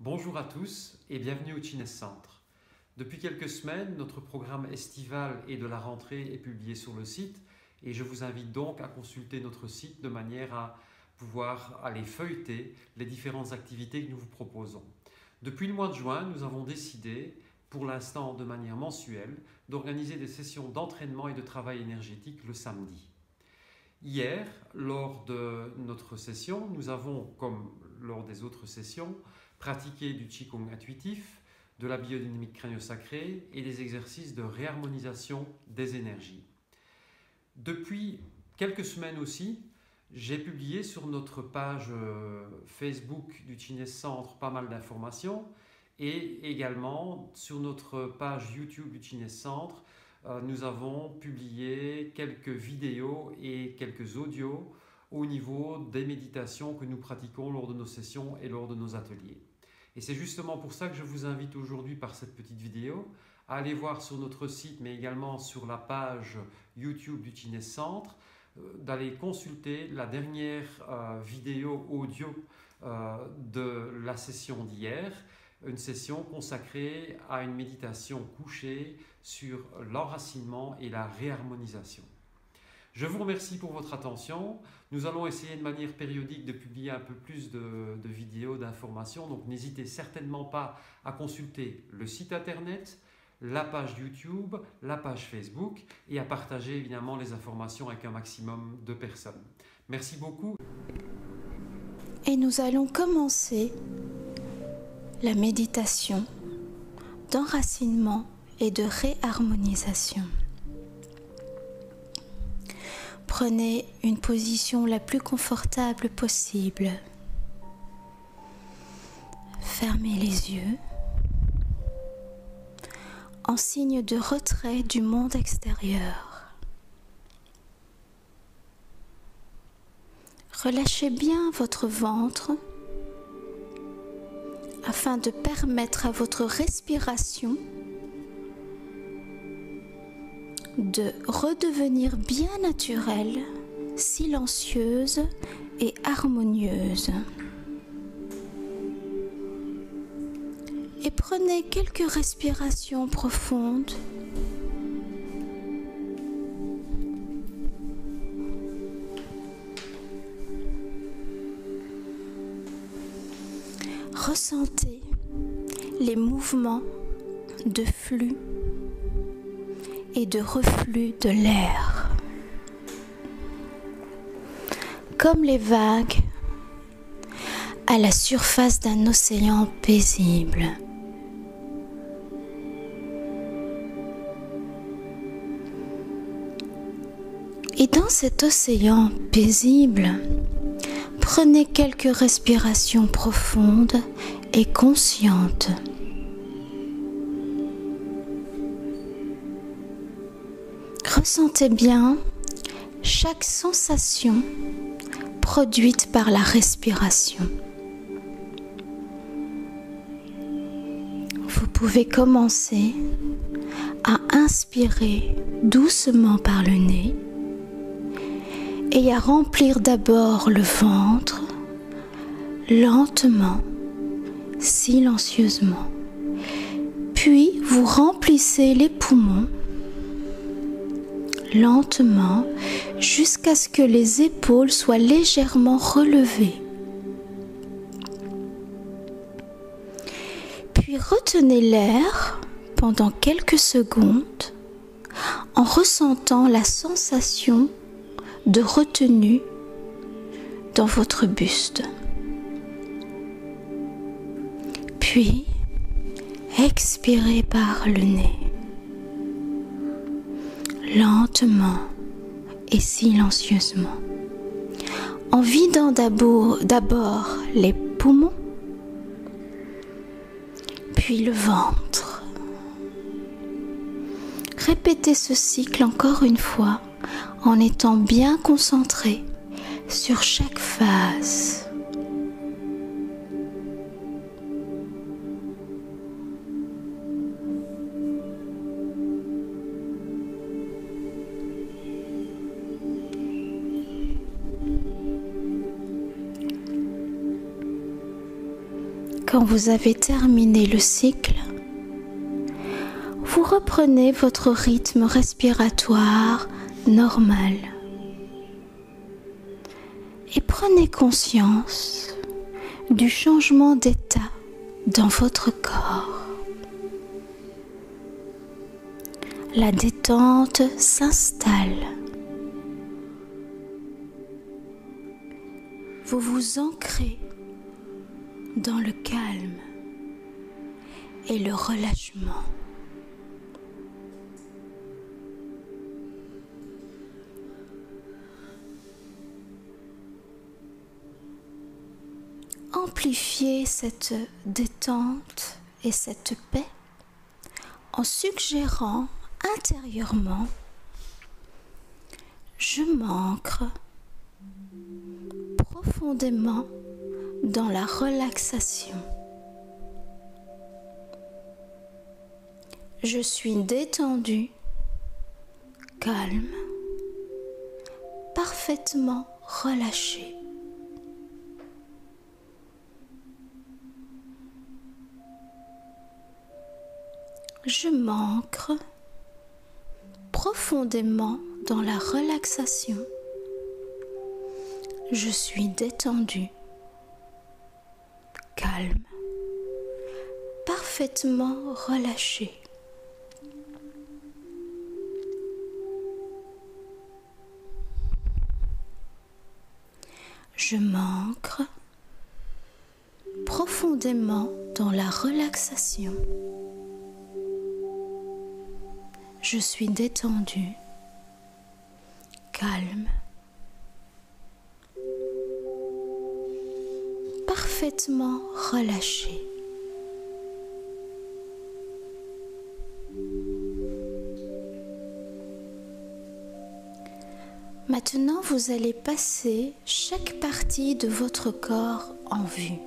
Bonjour à tous et bienvenue au Chines Centre. Depuis quelques semaines, notre programme estival et de la rentrée est publié sur le site et je vous invite donc à consulter notre site de manière à pouvoir aller feuilleter les différentes activités que nous vous proposons. Depuis le mois de juin, nous avons décidé, pour l'instant de manière mensuelle, d'organiser des sessions d'entraînement et de travail énergétique le samedi. Hier, lors de notre session, nous avons, comme lors des autres sessions, pratiqué du Qigong intuitif, de la biodynamique crânio-sacrée et des exercices de réharmonisation des énergies. Depuis quelques semaines aussi, j'ai publié sur notre page Facebook du Chines Centre pas mal d'informations et également sur notre page YouTube du Chines Centre, nous avons publié quelques vidéos et quelques audios au niveau des méditations que nous pratiquons lors de nos sessions et lors de nos ateliers. Et c'est justement pour ça que je vous invite aujourd'hui par cette petite vidéo à aller voir sur notre site mais également sur la page YouTube du Chines Centre, d'aller consulter la dernière vidéo audio de la session d'hier, une session consacrée à une méditation couchée sur l'enracinement et la réharmonisation. Je vous remercie pour votre attention. Nous allons essayer de manière périodique de publier un peu plus de vidéos, d'informations, donc n'hésitez certainement pas à consulter le site internet, la page YouTube, la page Facebook et à partager évidemment les informations avec un maximum de personnes. Merci beaucoup. Et nous allons commencer la méditation d'enracinement et de réharmonisation. Prenez une position la plus confortable possible. Fermez les yeux en signe de retrait du monde extérieur. Relâchez bien votre ventre afin de permettre à votre respiration de redevenir bien naturelle, silencieuse et harmonieuse. Et prenez quelques respirations profondes. Ressentez les mouvements de flux et de reflux de l'air, comme les vagues à la surface d'un océan paisible. Et dans cet océan paisible, prenez quelques respirations profondes et conscientes. Ressentez bien chaque sensation produite par la respiration. Vous pouvez commencer à inspirer doucement par le nez et à remplir d'abord le ventre, lentement, silencieusement. Puis vous remplissez les poumons, lentement, jusqu'à ce que les épaules soient légèrement relevées. Puis retenez l'air pendant quelques secondes en ressentant la sensation de retenue dans votre buste. Puis, expirez par le nez, lentement et silencieusement, en vidant d'abord les poumons, puis le ventre. Répétez ce cycle encore une fois en étant bien concentré sur chaque phase. Quand vous avez terminé le cycle, vous reprenez votre rythme respiratoire normal et prenez conscience du changement d'état dans votre corps. La détente s'installe. Vous vous ancrez dans le calme et le relâchement. Amplifiez cette détente et cette paix en suggérant intérieurement « Je m'ancre profondément dans la relaxation. Je suis détendu, calme, parfaitement relâché. Je m'ancre profondément dans la relaxation. Je suis détendu, calme, parfaitement relâché. Je m'ancre profondément dans la relaxation. Je suis détendu, calme, parfaitement relâché. Maintenant, vous allez passer chaque partie de votre corps en vue.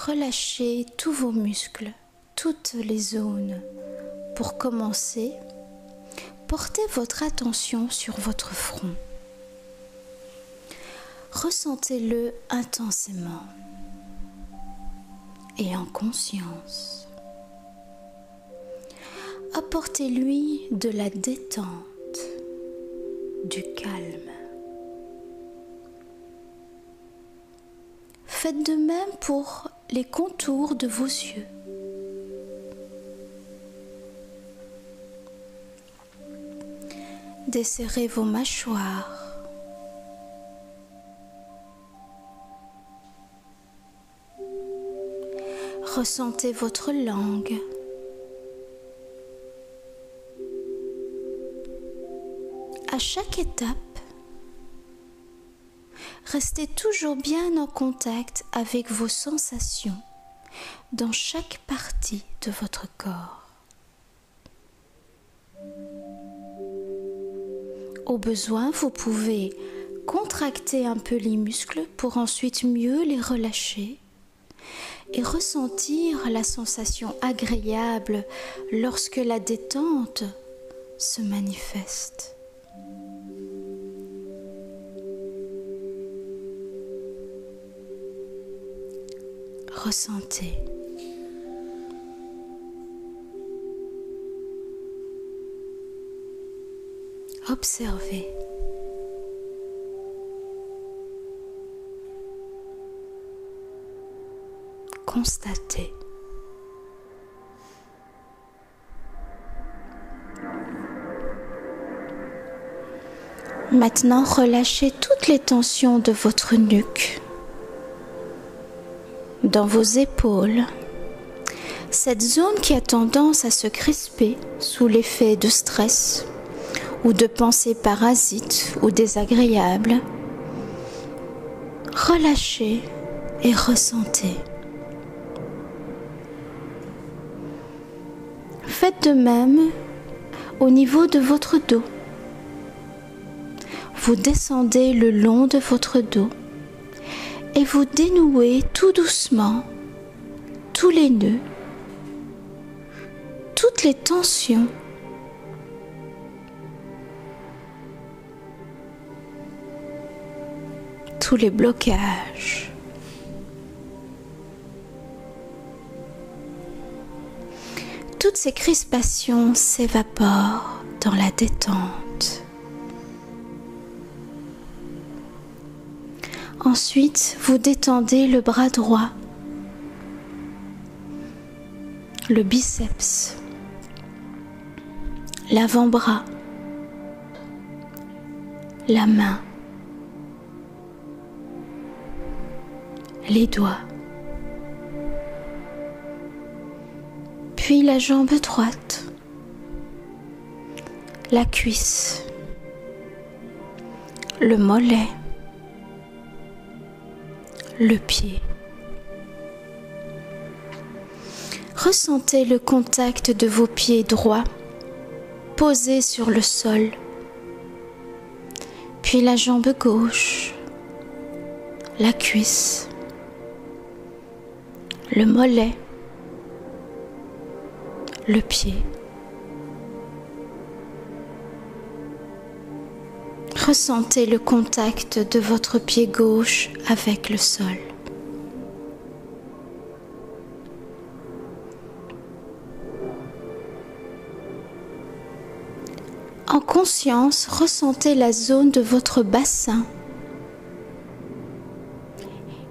Relâchez tous vos muscles, toutes les zones. Pour commencer, portez votre attention sur votre front. Ressentez-le intensément et en conscience. Apportez-lui de la détente, du calme. Faites de même pour les contours de vos yeux. Desserrez vos mâchoires. Ressentez votre langue. À chaque étape, restez toujours bien en contact avec vos sensations dans chaque partie de votre corps. Au besoin, vous pouvez contracter un peu les muscles pour ensuite mieux les relâcher et ressentir la sensation agréable lorsque la détente se manifeste. Ressentez. Observez. Constatez. Maintenant, relâchez toutes les tensions de votre nuque, dans vos épaules, cette zone qui a tendance à se crisper sous l'effet de stress ou de pensées parasites ou désagréables. Relâchez et ressentez. Faites de même au niveau de votre dos. Vous descendez le long de votre dos et vous dénouez tout doucement tous les nœuds, toutes les tensions. tous les blocages. Toutes ces crispations s'évaporent dans la détente. Ensuite, vous détendez le bras droit, le biceps, l'avant-bras, la main, les doigts, puis la jambe droite, la cuisse, le mollet, le pied. Ressentez le contact de vos pieds droits posés sur le sol, puis la jambe gauche, la cuisse, le mollet, le pied. Ressentez le contact de votre pied gauche avec le sol. En conscience, ressentez la zone de votre bassin.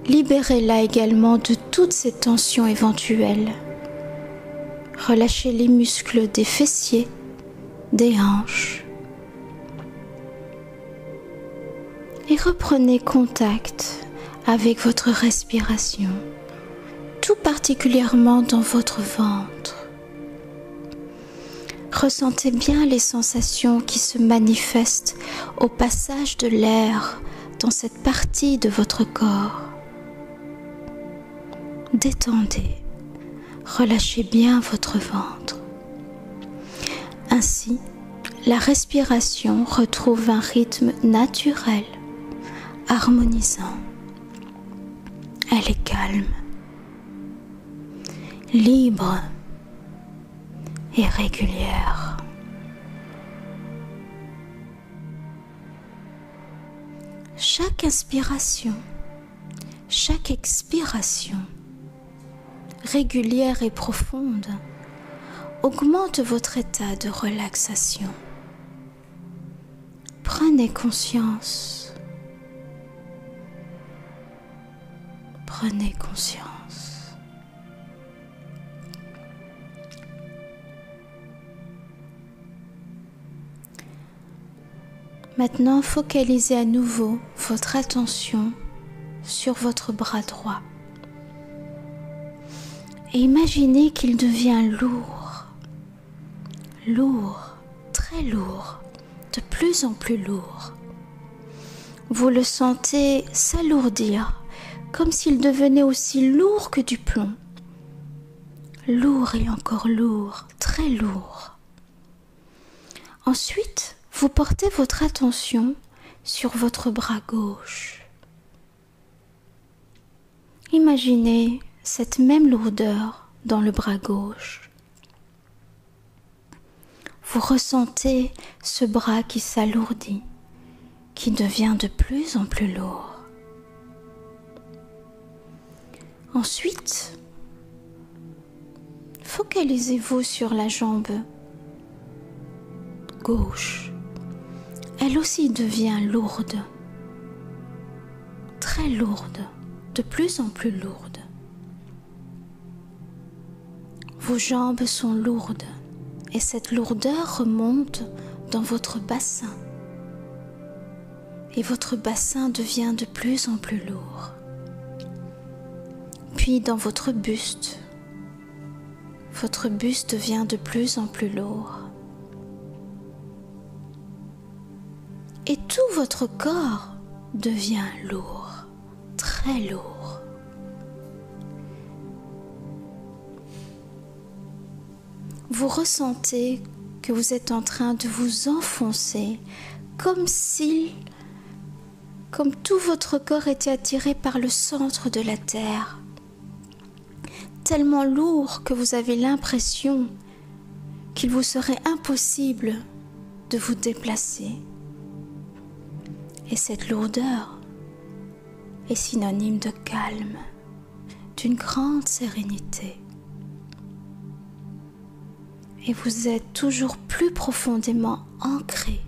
Libérez-la également de toutes ces tensions éventuelles. Relâchez les muscles des fessiers, des hanches. Et reprenez contact avec votre respiration, tout particulièrement dans votre ventre. Ressentez bien les sensations qui se manifestent au passage de l'air dans cette partie de votre corps. Détendez, relâchez bien votre ventre. Ainsi, la respiration retrouve un rythme naturel, harmonisant. Elle est calme, libre et régulière. Chaque inspiration, chaque expiration, régulière et profonde, augmente votre état de relaxation. Prenez conscience. Prenez conscience. Maintenant, focalisez à nouveau votre attention sur votre bras droit. Et imaginez qu'il devient lourd, lourd, très lourd, de plus en plus lourd. Vous le sentez s'alourdir, comme s'il devenait aussi lourd que du plomb. Lourd et encore lourd, très lourd. Ensuite, vous portez votre attention sur votre bras gauche. Imaginez cette même lourdeur dans le bras gauche. Vous ressentez ce bras qui s'alourdit, qui devient de plus en plus lourd. Ensuite, focalisez-vous sur la jambe gauche. Elle aussi devient lourde, très lourde, de plus en plus lourde. Vos jambes sont lourdes et cette lourdeur remonte dans votre bassin. Et votre bassin devient de plus en plus lourd. Puis dans votre buste devient de plus en plus lourd. Et tout votre corps devient lourd, très lourd. Vous ressentez que vous êtes en train de vous enfoncer comme tout votre corps était attiré par le centre de la terre. Tellement lourd que vous avez l'impression qu'il vous serait impossible de vous déplacer. Et cette lourdeur est synonyme de calme, d'une grande sérénité. Et vous êtes toujours plus profondément ancré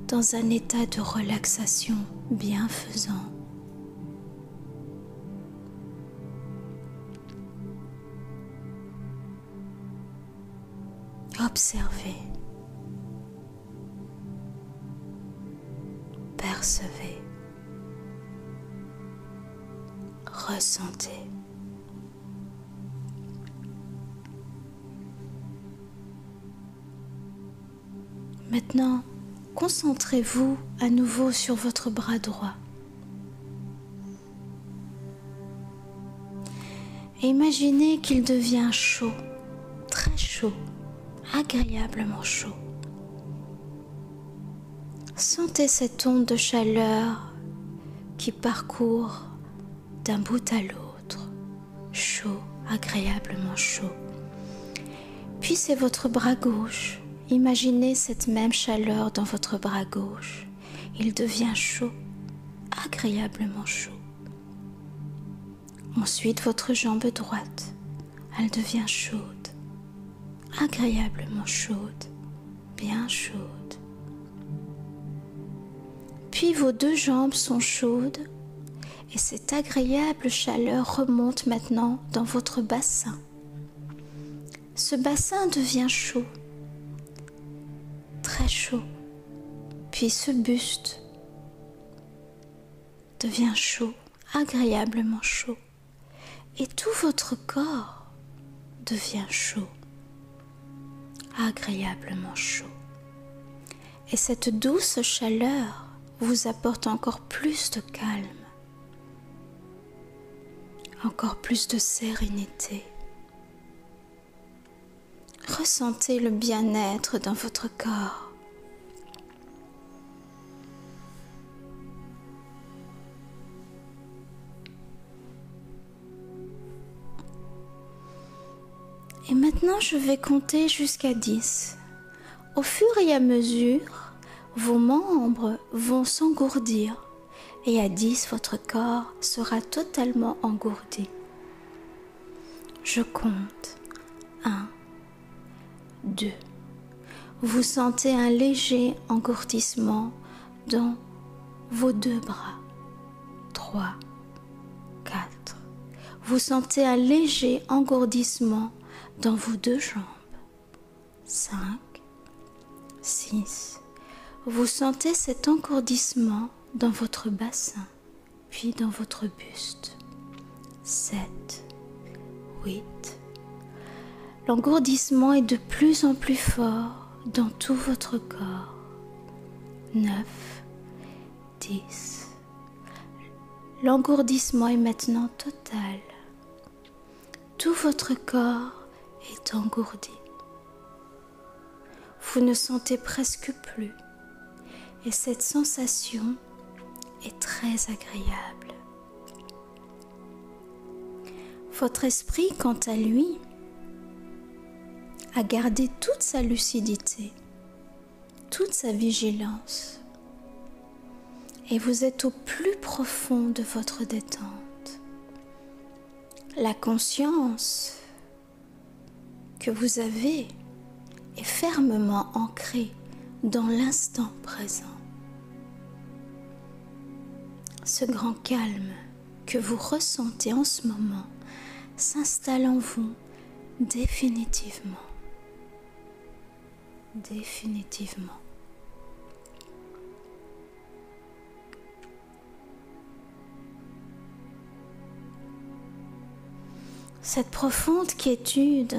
dans un état de relaxation bienfaisant. Observez, percevez, ressentez. Maintenant, concentrez-vous à nouveau sur votre bras droit. Et imaginez qu'il devient chaud, très chaud, agréablement chaud. Sentez cette onde de chaleur qui parcourt d'un bout à l'autre, chaud, agréablement chaud. Puis c'est votre bras gauche. Imaginez cette même chaleur dans votre bras gauche. Il devient chaud, agréablement chaud. Ensuite, votre jambe droite, elle devient chaude, agréablement chaude, bien chaude. Puis vos deux jambes sont chaudes et cette agréable chaleur remonte maintenant dans votre bassin. Ce bassin devient chaud, très chaud. Puis ce buste devient chaud, agréablement chaud. Et tout votre corps devient chaud, agréablement chaud. Et cette douce chaleur vous apporte encore plus de calme, encore plus de sérénité. Ressentez le bien-être dans votre corps. Et maintenant, je vais compter jusqu'à 10. Au fur et à mesure, vos membres vont s'engourdir et à 10, votre corps sera totalement engourdi. Je compte. 1, 2. Vous sentez un léger engourdissement dans vos deux bras. 3, 4. Vous sentez un léger engourdissement dans vos deux jambes. 5, 6. Vous sentez cet engourdissement dans votre bassin, puis dans votre buste. 7, 8. L'engourdissement est de plus en plus fort dans tout votre corps. 9, 10. L'engourdissement est maintenant total. Tout votre corps est engourdi. Vous ne sentez presque plus. Et cette sensation est très agréable. Votre esprit, quant à lui, a gardé toute sa lucidité, toute sa vigilance. Et vous êtes au plus profond de votre détente. La conscience que vous avez est fermement ancrée dans l'instant présent. Ce grand calme que vous ressentez en ce moment s'installe en vous définitivement. Définitivement. Cette profonde quiétude,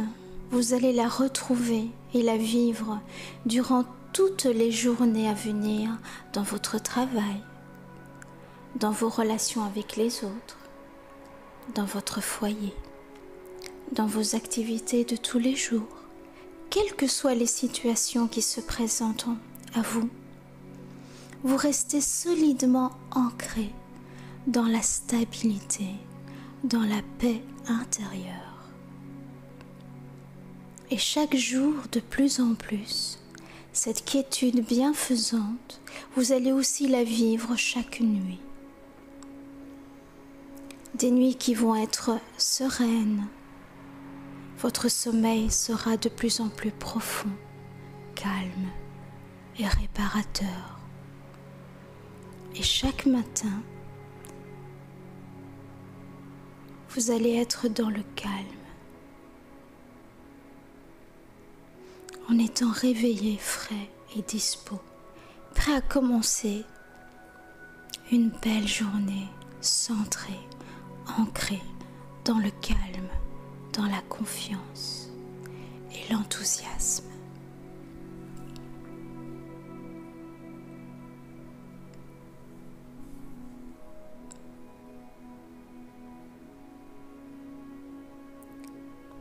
vous allez la retrouver et la vivre durant toutes les journées à venir dans votre travail, dans vos relations avec les autres, dans votre foyer, dans vos activités de tous les jours, quelles que soient les situations qui se présentent à vous. Vous restez solidement ancré dans la stabilité, dans la paix intérieure. Et chaque jour, de plus en plus, cette quiétude bienfaisante, vous allez aussi la vivre chaque nuit. des nuits qui vont être sereines. Votre sommeil sera de plus en plus profond, calme et réparateur. Et chaque matin, vous allez être dans le calme, en étant réveillé, frais et dispo, prêt à commencer une belle journée centrée, ancrée dans le calme, dans la confiance et l'enthousiasme.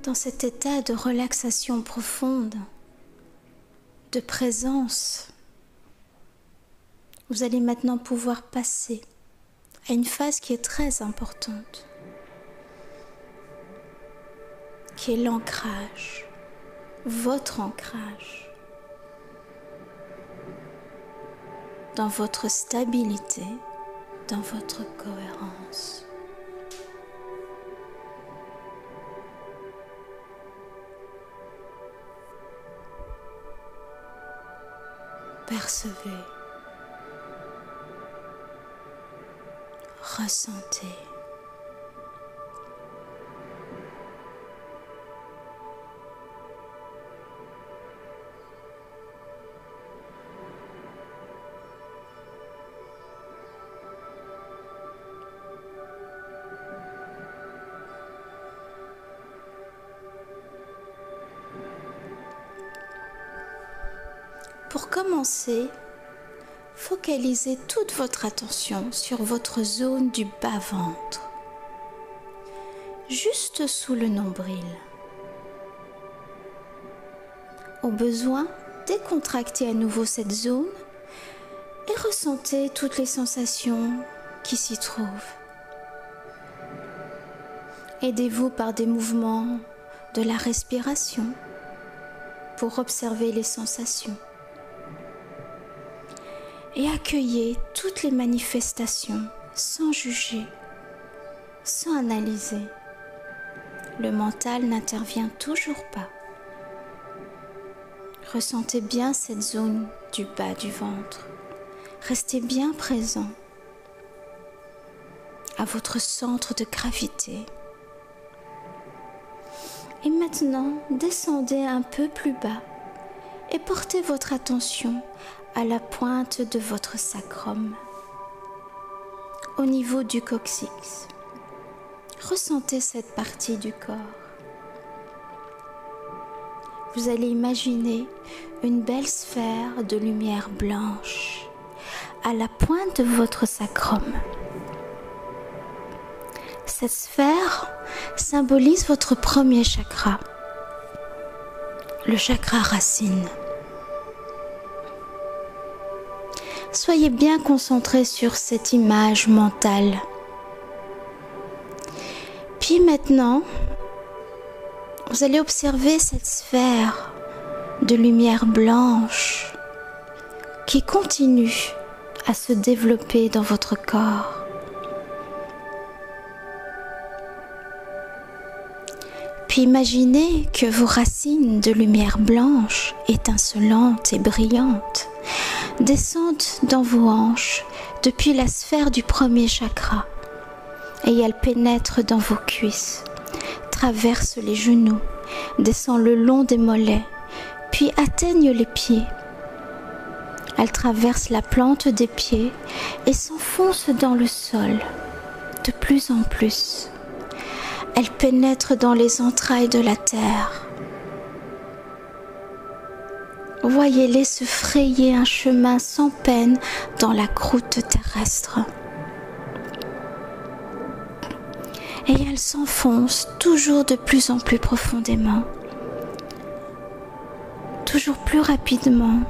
Dans cet état de relaxation profonde, de présence, vous allez maintenant pouvoir passer à une phase qui est très importante, qui est l'ancrage, votre ancrage dans votre stabilité, dans votre cohérence. Percevez, ressentez. Pour commencer, focalisez toute votre attention sur votre zone du bas-ventre, juste sous le nombril. Au besoin, décontractez à nouveau cette zone et ressentez toutes les sensations qui s'y trouvent. Aidez-vous par des mouvements de la respiration pour observer les sensations. Et accueillez toutes les manifestations sans juger, sans analyser. Le mental n'intervient toujours pas. Ressentez bien cette zone du bas du ventre. Restez bien présent à votre centre de gravité. Et maintenant, descendez un peu plus bas et portez votre attention à la pointe de votre sacrum, au niveau du coccyx. Ressentez cette partie du corps. Vous allez imaginer une belle sphère de lumière blanche à la pointe de votre sacrum. Cette sphère symbolise votre premier chakra, le chakra racine. Soyez bien concentrés sur cette image mentale. Puis maintenant, vous allez observer cette sphère de lumière blanche qui continue à se développer dans votre corps. Puis imaginez que vos racines de lumière blanche, étincelantes et brillantes, descendent dans vos hanches depuis la sphère du premier chakra et elles pénètrent dans vos cuisses, traversent les genoux, descendent le long des mollets, puis atteignent les pieds. Elles traversent la plante des pieds et s'enfoncent dans le sol de plus en plus. Elles pénètrent dans les entrailles de la terre. Voyez-les se frayer un chemin sans peine dans la croûte terrestre. Et elles s'enfoncent toujours de plus en plus profondément, toujours plus rapidement.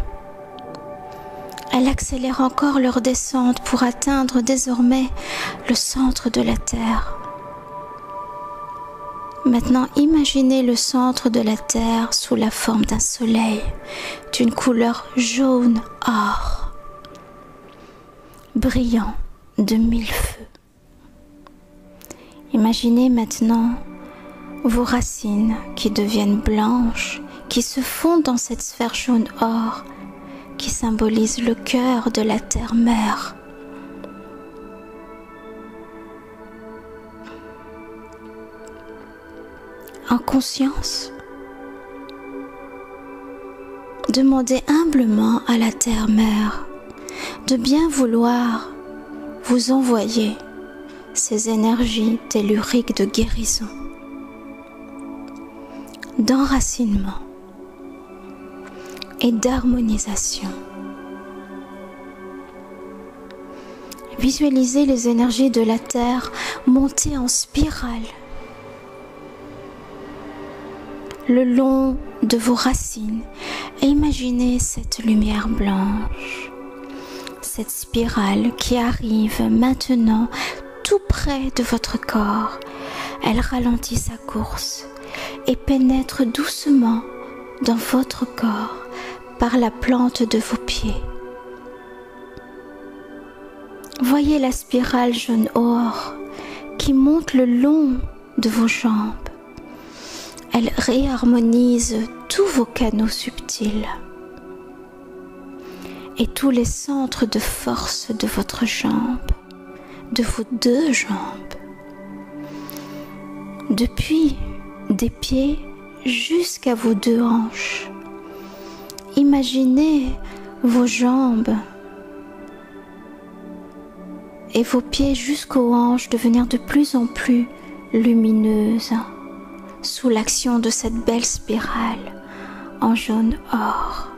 Elles accélèrent encore leur descente pour atteindre désormais le centre de la Terre. Maintenant, imaginez le centre de la Terre sous la forme d'un soleil d'une couleur jaune or, brillant de mille feux. Imaginez maintenant vos racines qui deviennent blanches, qui se fondent dans cette sphère jaune or qui symbolise le cœur de la terre-mère. En conscience, demandez humblement à la terre-mère de bien vouloir vous envoyer ces énergies telluriques de guérison, d'enracinement et d'harmonisation. Visualisez les énergies de la terre monter en spirale le long de vos racines et imaginez cette lumière blanche, cette spirale qui arrive maintenant tout près de votre corps. Elle ralentit sa course et pénètre doucement dans votre corps par la plante de vos pieds. Voyez la spirale jaune or qui monte le long de vos jambes. Elle réharmonise tous vos canaux subtils et tous les centres de force de votre jambe, de vos deux jambes, depuis des pieds jusqu'à vos deux hanches. Imaginez vos jambes et vos pieds jusqu'aux hanches devenir de plus en plus lumineuses sous l'action de cette belle spirale en jaune or.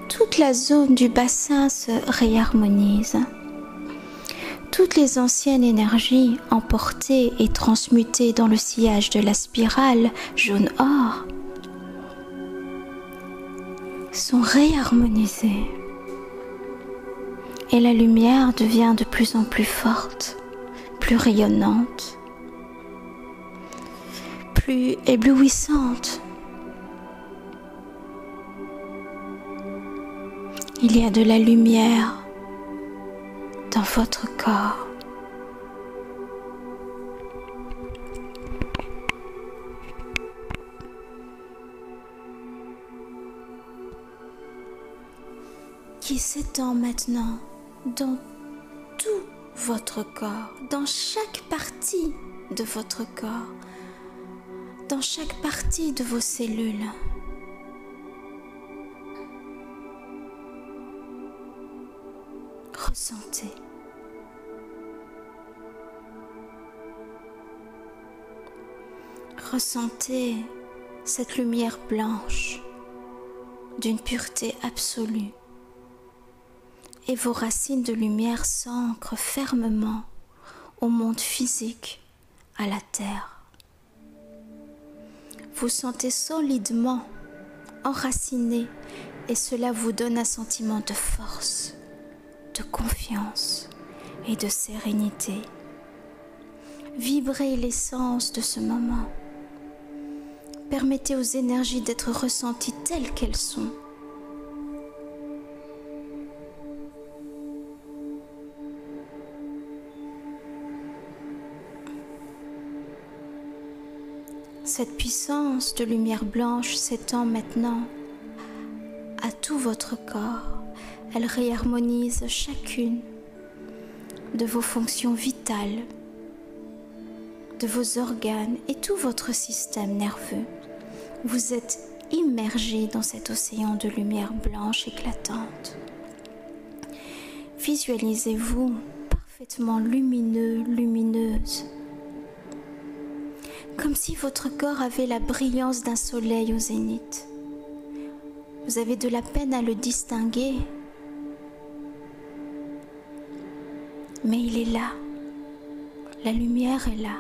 Toute la zone du bassin se réharmonise. Toutes les anciennes énergies emportées et transmutées dans le sillage de la spirale jaune or sont réharmonisées. Et la lumière devient de plus en plus forte, plus rayonnante, plus éblouissante. Il y a de la lumière dans votre corps. Qui s'étend maintenant dans tout votre corps, dans chaque partie de votre corps, dans chaque partie de vos cellules. Ressentez. Ressentez cette lumière blanche d'une pureté absolue. Et vos racines de lumière s'ancrent fermement au monde physique, à la terre. Vous sentez solidement enraciné et cela vous donne un sentiment de force, de confiance et de sérénité. Vibrez l'essence de ce moment. Permettez aux énergies d'être ressenties telles qu'elles sont. Cette puissance de lumière blanche s'étend maintenant à tout votre corps. Elle réharmonise chacune de vos fonctions vitales, de vos organes et tout votre système nerveux. Vous êtes immergé dans cet océan de lumière blanche éclatante. Visualisez-vous parfaitement lumineux, lumineuse, comme si votre corps avait la brillance d'un soleil au zénith. Vous avez de la peine à le distinguer, mais il est là. La lumière est là.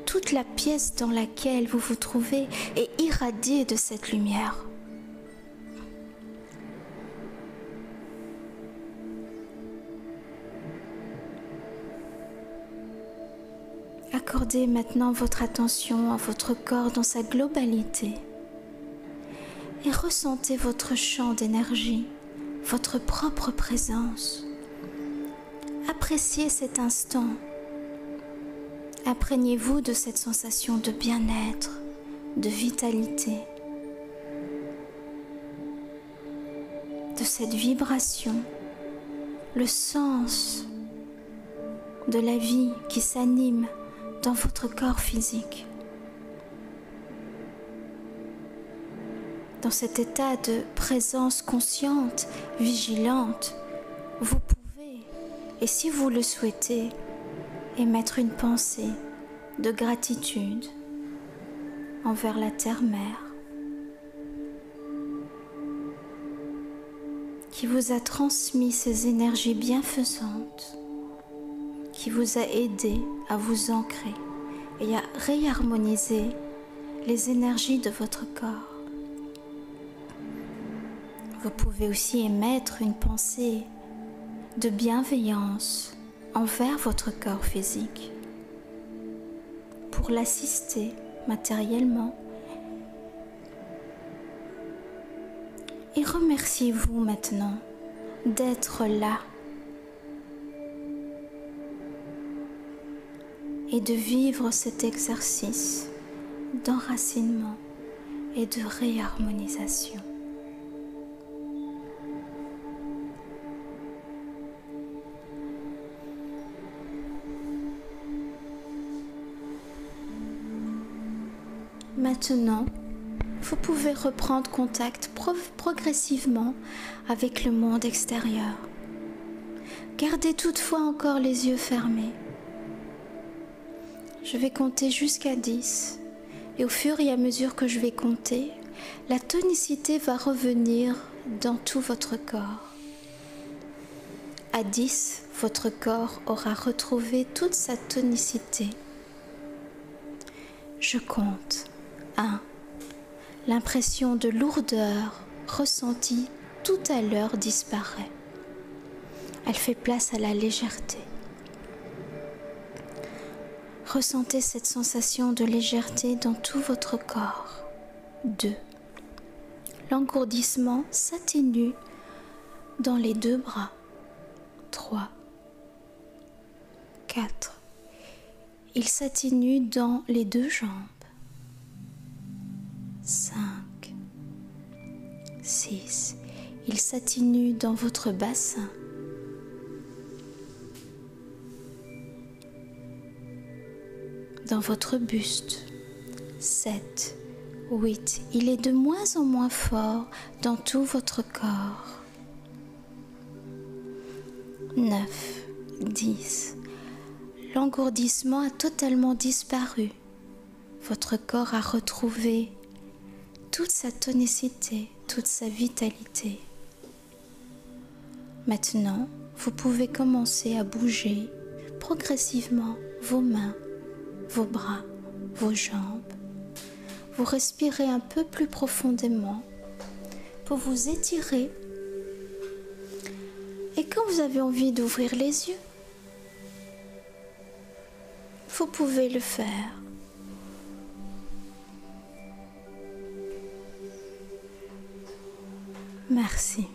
Toute la pièce dans laquelle vous vous trouvez est irradiée de cette lumière. Accordez maintenant votre attention à votre corps dans sa globalité et ressentez votre champ d'énergie votre propre présence. Appréciez cet instant. Imprégnez-vous de cette sensation de bien-être, de vitalité, de cette vibration, le sens de la vie qui s'anime dans votre corps physique. Dans cet état de présence consciente, vigilante, vous pouvez, et si vous le souhaitez, émettre une pensée de gratitude envers la Terre-Mère qui vous a transmis ces énergies bienfaisantes, qui vous a aidé à vous ancrer et à réharmoniser les énergies de votre corps. Vous pouvez aussi émettre une pensée de bienveillance envers votre corps physique pour l'assister matériellement. Et remerciez-vous maintenant d'être là et de vivre cet exercice d'enracinement et de réharmonisation. Maintenant, vous pouvez reprendre contact progressivement avec le monde extérieur. Gardez toutefois encore les yeux fermés. Je vais compter jusqu'à 10 et au fur et à mesure que je vais compter, la tonicité va revenir dans tout votre corps. À 10, votre corps aura retrouvé toute sa tonicité. Je compte. 1. L'impression de lourdeur ressentie tout à l'heure disparaît. Elle fait place à la légèreté. Ressentez cette sensation de légèreté dans tout votre corps. 2. L'engourdissement s'atténue dans les 2 bras. 3. 4. Il s'atténue dans les 2 jambes. 5, 6, il s'atténue dans votre bassin. 7, dans votre buste. 7, 8, il est de moins en moins fort dans tout votre corps. 9, 10, l'engourdissement a totalement disparu. Votre corps a retrouvé toute sa tonicité, toute sa vitalité. Maintenant, vous pouvez commencer à bouger progressivement vos mains, vos bras, vos jambes. Vous respirez un peu plus profondément pour vous étirer. Et quand vous avez envie d'ouvrir les yeux, vous pouvez le faire. Merci.